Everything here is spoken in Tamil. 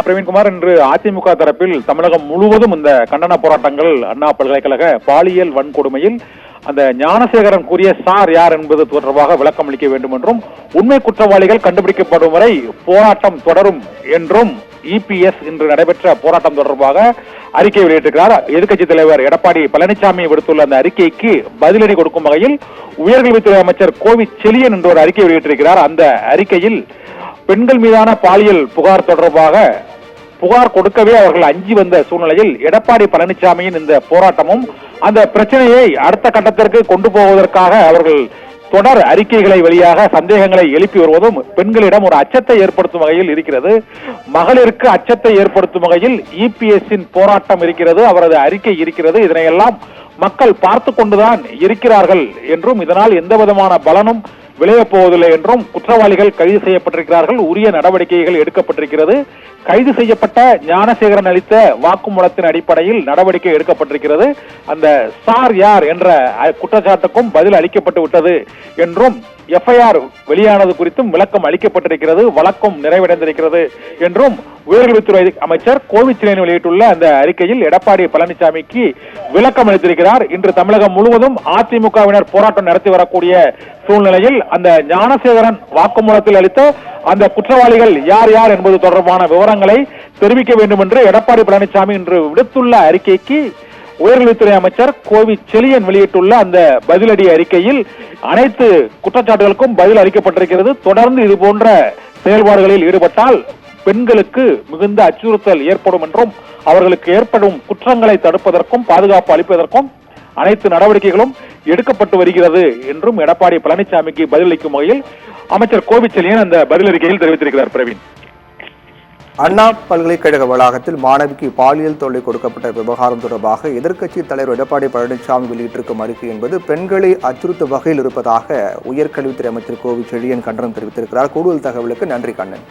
பிரவீன்குமார், இன்று அதிமுக தரப்பில் தமிழகம் முழுவதும் இந்த கண்டன போராட்டங்கள். அண்ணா பல்கலைக்கழக பாலியல் வன்கொடுமையில் அந்த ஞானசேகரன் கூறிய சார் யார் என்பது தொடர்பாக விளக்கம் அளிக்க வேண்டும் என்றும், உண்மை குற்றவாளிகள் கண்டுபிடிக்கப்படும் வரை போராட்டம் தொடரும் என்றும் இபிஎஸ் இன்று நடைபெற்ற போராட்டம் தொடர்பாக அறிக்கை வெளியிட்டிருக்கிறார். எதிர்க்கட்சித் தலைவர் எடப்பாடி பழனிசாமி விடுத்துள்ள அந்த அறிக்கைக்கு பதிலடி கொடுக்கும் வகையில் உயர்கல்வித்துறை அமைச்சர் கோவி செழியன் என்று ஒரு அறிக்கை வெளியிட்டிருக்கிறார். அந்த அறிக்கையில் பெண்கள் மீதான பாலியல் புகார் தொடர்பாக புகார் கொடுக்கவே அவர்கள் அஞ்சி வந்த சூழ்நிலையில் எடப்பாடி பழனிசாமியின் இந்த போராட்டமும் அந்த பிரச்சனையை அடுத்த கட்டத்திற்கு கொண்டு போவதற்காக அவர்கள் தொடர் அறிக்கைகளை வழியாக சந்தேகங்களை எழுப்பி வருவதும் பெண்களிடம் ஒரு அச்சத்தை ஏற்படுத்தும் வகையில் இருக்கிறது. மகளிருக்கு அச்சத்தை ஏற்படுத்தும் வகையில் இபிஎஸ்ஸின் போராட்டம் இருக்கிறது, அவரது அறிக்கை இருக்கிறது. இதனையெல்லாம் மக்கள் பார்த்து கொண்டுதான் இருக்கிறார்கள் என்றும், இதனால் எந்த விதமான பலனும் விளையப் போவதில்லை என்றும், குற்றவாளிகள் கைது செய்யப்பட்டிருக்கிறார்கள், உரிய நடவடிக்கைகள் எடுக்கப்பட்டிருக்கிறது. கைது செய்யப்பட்ட ஞானசேகரன் அளித்த வாக்குமூலத்தின் அடிப்படையில் நடவடிக்கை எடுக்கப்பட்டிருக்கிறது. அந்த சார் யார் என்ற குற்றச்சாட்டுக்கும் பதில் அளிக்கப்பட்டு விட்டது என்றும், எஃப்ஐஆர் வெளியானது குறித்தும் விளக்கம் அளிக்கப்பட்டிருக்கிறது, வழக்கம் நிறைவடைந்திருக்கிறது என்றும் உயர்கல்வித்துறை அமைச்சர் கோவி செழியன் வெளியிட்டுள்ள அந்த அறிக்கையில் எடப்பாடி பழனிசாமிக்கு விளக்கம் அளித்திருக்கிறார். இன்று தமிழகம் முழுவதும் அதிமுகவினர் போராட்டம் நடத்தி வரக்கூடிய சூழ்நிலையில் அந்த ஞானசேகரன் வாக்குமூலத்தில் அளித்த அந்த குற்றவாளிகள் யார் யார் என்பது தொடர்பான விவரங்களை தெரிவிக்க வேண்டும் என்று எடப்பாடி பழனிசாமி இன்று விடுத்துள்ள அறிக்கைக்கு உயர்கல்வித்துறை அமைச்சர் கோவி செழியன் வெளியிட்டுள்ள அந்த பதிலடி அறிக்கையில் அனைத்து குற்றச்சாட்டுகளுக்கும் பதில் அளிக்கப்பட்டிருக்கிறது. தொடர்ந்து இது போன்ற செயல்பாடுகளில் ஈடுபட்டால் பெண்களுக்கு மிகுந்த அச்சுறுத்தல் ஏற்படும் என்றும், அவர்களுக்கு ஏற்படும் குற்றங்களை தடுப்பதற்கும் பாதுகாப்பு அளிப்பதற்கும் அனைத்து நடவடிக்கைகளும் எடுக்கப்பட்டு வருகிறது என்றும் எடப்பாடி பழனிசாமிக்கு பதிலளிக்கும் வகையில் அமைச்சர் கோவி செழியன் அந்த பதிலறிக்கையில் தெரிவித்திருக்கிறார். பிரவீன், அண்ணா பல்கலைக்கழக வளாகத்தில் மாணவிக்கு பாலியல் தொல்லை கொடுக்கப்பட்ட விவகாரம் தொடர்பாக எதிர்க்கட்சி தலைவர் எடப்பாடி பழனிசாமி வெளியிட்டிருக்கும் அறிக்கை என்பது பெண்களை அச்சுறுத்தும் வகையில் இருப்பதாக உயர்கல்வித்துறை அமைச்சர் கோவி செழியன் கண்டனம் தெரிவித்திருக்கிறார். கூடுதல் தகவலுக்கு நன்றி கண்ணன்.